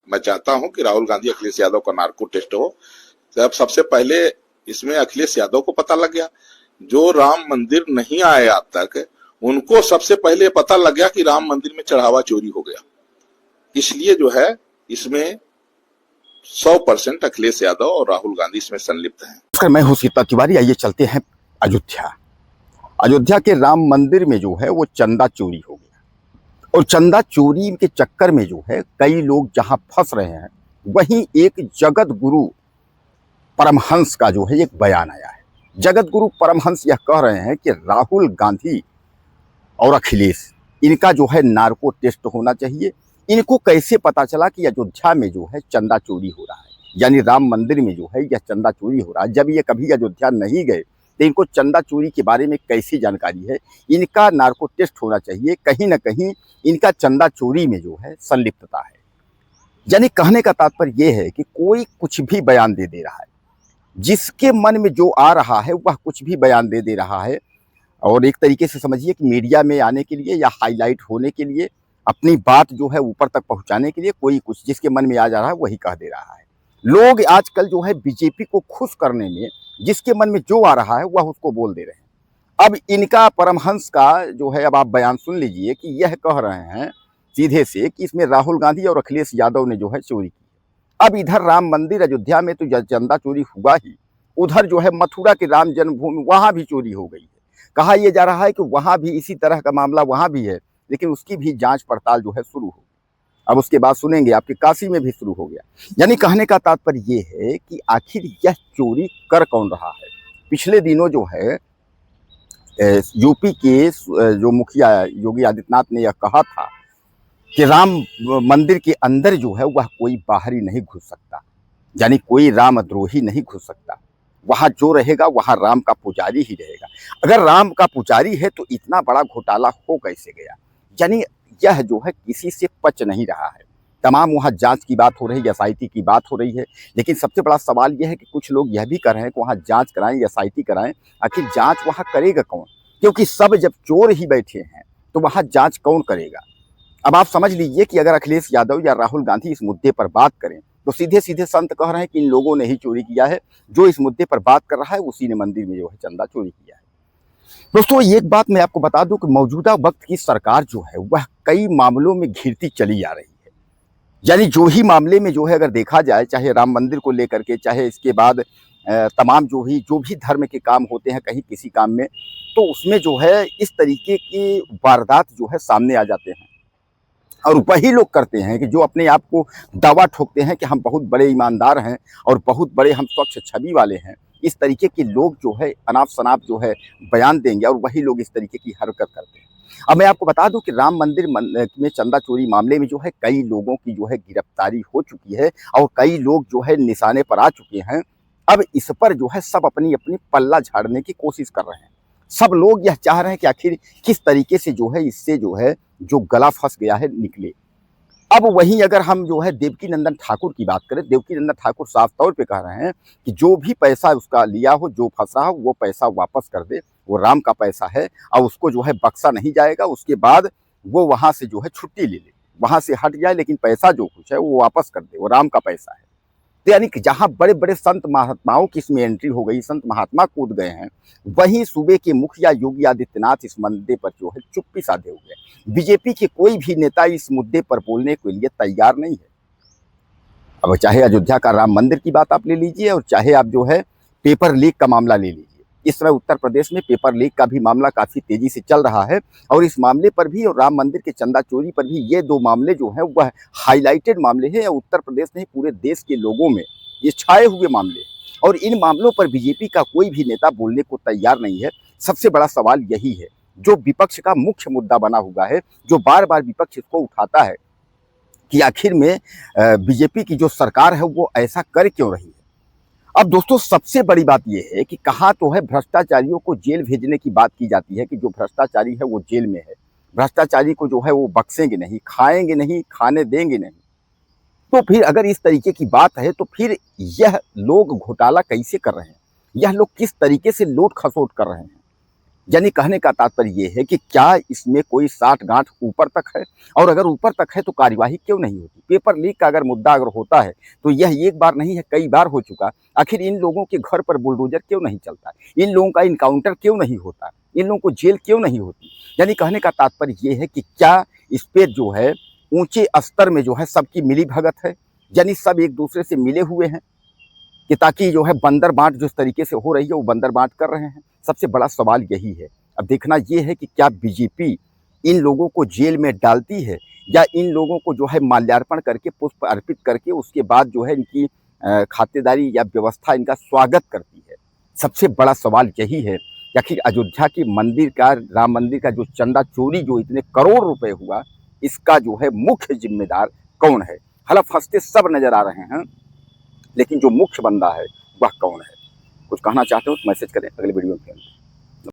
मैं चाहता हूं कि राहुल गांधी अखिलेश यादव का नार्को टेस्ट हो। तब सबसे पहले इसमें अखिलेश यादव को पता लग गया, जो राम मंदिर नहीं आए आज तक, उनको सबसे पहले पता लग गया कि राम मंदिर में चढ़ावा चोरी हो गया। इसलिए जो है इसमें 100% अखिलेश यादव और राहुल गांधी इसमें संलिप्त हैं। नमस्कार, मैं हूं सीता तिवारी। आइए चलते हैं अयोध्या। अयोध्या के राम मंदिर में जो है वो चंदा चोरी हो गया, और चंदा चोरी के चक्कर में जो है कई लोग जहां फंस रहे हैं, वहीं एक जगत गुरु परमहंस का जो है एक बयान आया है। जगत गुरु परमहंस यह कह रहे हैं कि राहुल गांधी और अखिलेश, इनका जो है नार्को टेस्ट होना चाहिए। इनको कैसे पता चला कि अयोध्या में जो है चंदा चोरी हो रहा है, यानी राम मंदिर में जो है यह चंदा चोरी हो रहा है। जब ये कभी अयोध्या नहीं गए तो इनको चंदा चोरी के बारे में कैसी जानकारी है? इनका नार्को टेस्ट होना चाहिए। कहीं ना कहीं इनका चंदा चोरी में जो है संलिप्तता है। यानी कहने का तात्पर्य यह है कि कोई कुछ भी बयान दे रहा है, जिसके मन में जो आ रहा है वह कुछ भी बयान दे रहा है। और एक तरीके से समझिए कि मीडिया में आने के लिए या हाईलाइट होने के लिए, अपनी बात जो है ऊपर तक पहुंचाने के लिए कोई कुछ जिसके मन में आ जा रहा है वही कह दे रहा है। लोग आजकल जो है बीजेपी को खुश करने में जिसके मन में जो आ रहा है वह उसको बोल दे रहे हैं। अब इनका परमहंस का जो है, अब आप बयान सुन लीजिए कि यह कह रहे हैं सीधे से कि इसमें राहुल गांधी और अखिलेश यादव ने जो है चोरी की है। अब इधर राम मंदिर अयोध्या में तो चंदा चोरी हुआ ही, उधर जो है मथुरा के राम जन्मभूमि वहां भी चोरी हो गई है। कहा यह जा रहा है कि वहां भी इसी तरह का मामला वहां भी है, लेकिन उसकी भी जांच पड़ताल जो है शुरू हो। अब उसके बाद सुनेंगे आपके काशी में भी शुरू हो गया। यानी कहने का तात्पर्य ये है कि आखिर यह चोरी कर कौन रहा है। पिछले दिनों जो है यूपी के जो मुखिया योगी आदित्यनाथ ने यह कहा था कि राम मंदिर के अंदर जो है वह कोई बाहरी नहीं घुस सकता, यानी कोई रामद्रोही नहीं घुस सकता। वहां जो रहेगा वहां राम का पुजारी ही रहेगा। अगर राम का पुजारी है तो इतना बड़ा घोटाला हो कैसे गया? यानी यह जो है किसी से पच नहीं रहा है। तमाम वहां जांच की बात हो रही है, एसआईटी की बात हो रही है, लेकिन सबसे बड़ा सवाल यह है कि कुछ लोग यह भी कर रहे हैं कि वहां जांच कराएं, एसआईटी कराएं। आखिर जांच वहां करेगा कौन? क्योंकि सब जब चोर ही बैठे हैं तो वहां जांच कौन करेगा? अब आप समझ लीजिए कि अगर अखिलेश यादव या राहुल गांधी इस मुद्दे पर बात करें तो सीधे सीधे संत कह रहे हैं कि इन लोगों ने ही चोरी किया है। जो इस मुद्दे पर बात कर रहा है उसी ने मंदिर में जो है चंदा चोरी किया है। दोस्तों, एक बात मैं आपको बता दूं कि मौजूदा वक्त की सरकार जो है वह कई मामलों में घिरती चली आ रही है। यानी जो ही मामले में जो है अगर देखा जाए, चाहे राम मंदिर को लेकर के, चाहे इसके बाद तमाम जो भी धर्म के काम होते हैं कहीं किसी काम में, तो उसमें जो है इस तरीके की वारदात जो है सामने आ जाते हैं। और वही लोग करते हैं कि जो अपने आप को दावा ठोकते हैं कि हम बहुत बड़े ईमानदार हैं और बहुत बड़े हम स्वच्छ छवि वाले हैं। इस तरीके के लोग जो है अनाप शनाप जो है बयान देंगे, और वही लोग इस तरीके की हरकत करते हैं। अब मैं आपको बता दूं कि राम मंदिर में चंदा चोरी मामले में जो है कई लोगों की जो है गिरफ्तारी हो चुकी है, और कई लोग जो है निशाने पर आ चुके हैं। अब इस पर जो है सब अपनी अपनी पल्ला झाड़ने की कोशिश कर रहे हैं। सब लोग यह चाह रहे हैं कि आखिर किस तरीके से जो है इससे जो है जो गला फंस गया है निकले। अब वहीं अगर हम जो है देवकीनंदन ठाकुर की बात करें, देवकीनंदन ठाकुर साफ तौर पे कह रहे हैं कि जो भी पैसा उसका लिया हो, जो फंसा हो, वो पैसा वापस कर दे। वो राम का पैसा है और उसको जो है बख्शा नहीं जाएगा। उसके बाद वो वहां से जो है छुट्टी ले ले, वहां से हट जाए, लेकिन पैसा जो कुछ है वो वापस कर दे, वो राम का पैसा है। तो यानी कि जहां बड़े बड़े संत महात्माओं की इसमें एंट्री हो गई, संत महात्मा कूद गए हैं, वहीं सूबे के मुखिया योगी आदित्यनाथ इस मुद्दे पर जो है चुप्पी साधे हुए हैं। बीजेपी के कोई भी नेता इस मुद्दे पर बोलने के लिए तैयार नहीं है। अब चाहे अयोध्या का राम मंदिर की बात आप ले लीजिए, और चाहे आप जो है पेपर लीक का मामला ले लीजिए। इस समय उत्तर प्रदेश में पेपर लीक का भी मामला काफी तेजी से चल रहा है, और इस मामले पर भी और राम मंदिर के चंदा चोरी पर भी ये दो मामले जो हैं वह हाईलाइटेड मामले हैं। उत्तर प्रदेश नहीं, पूरे देश के लोगों में ये छाए हुए मामले, और इन मामलों पर बीजेपी का कोई भी नेता बोलने को तैयार नहीं है। सबसे बड़ा सवाल यही है, जो विपक्ष का मुख्य मुद्दा बना हुआ है, जो बार बार विपक्ष इसको उठाता है कि आखिर में बीजेपी की जो सरकार है वो ऐसा कर क्यों रही है। अब दोस्तों, सबसे बड़ी बात यह है कि कहा तो है भ्रष्टाचारियों को जेल भेजने की बात की जाती है कि जो भ्रष्टाचारी है वो जेल में है, भ्रष्टाचारी को जो है वो बख्शेंगे नहीं, खाएंगे नहीं, खाने देंगे नहीं। तो फिर अगर इस तरीके की बात है तो फिर यह लोग घोटाला कैसे कर रहे हैं? यह लोग किस तरीके से लूट खसोट कर रहे हैं? यानी कहने का तात्पर्य ये है कि क्या इसमें कोई साठ गांठ ऊपर तक है, और अगर ऊपर तक है तो कार्यवाही क्यों नहीं होती? पेपर लीक का अगर मुद्दा अगर होता है तो यह एक बार नहीं है, कई बार हो चुका। आखिर इन लोगों के घर पर बुलडोजर क्यों नहीं चलता? इन लोगों का इनकाउंटर क्यों नहीं होता? इन लोगों को जेल क्यों नहीं होती? यानी कहने का तात्पर्य ये है कि क्या इस पे जो है ऊंचे स्तर में जो है सबकी मिली भगत है, यानी सब एक दूसरे से मिले हुए हैं कि ताकि जो है बंदर बांट जिस तरीके से हो रही है वो बंदर बांट कर रहे हैं। सबसे बड़ा सवाल यही है। अब देखना ये है कि क्या बीजेपी इन लोगों को जेल में डालती है, या इन लोगों को जो है माल्यार्पण करके, पुष्प अर्पित करके उसके बाद जो है इनकी खातिरदारी या व्यवस्था, इनका स्वागत करती है। सबसे बड़ा सवाल यही है कि आखिर अयोध्या के मंदिर का, राम मंदिर का जो चंदा चोरी जो इतने करोड़ रुपए हुआ, इसका जो है मुख्य जिम्मेदार कौन है? हलफ हंसते सब नजर आ रहे हैं, लेकिन जो मुख्य बंदा है वह कौन है? कुछ कहना चाहते हो तो मैसेज करें, अगले वीडियो में।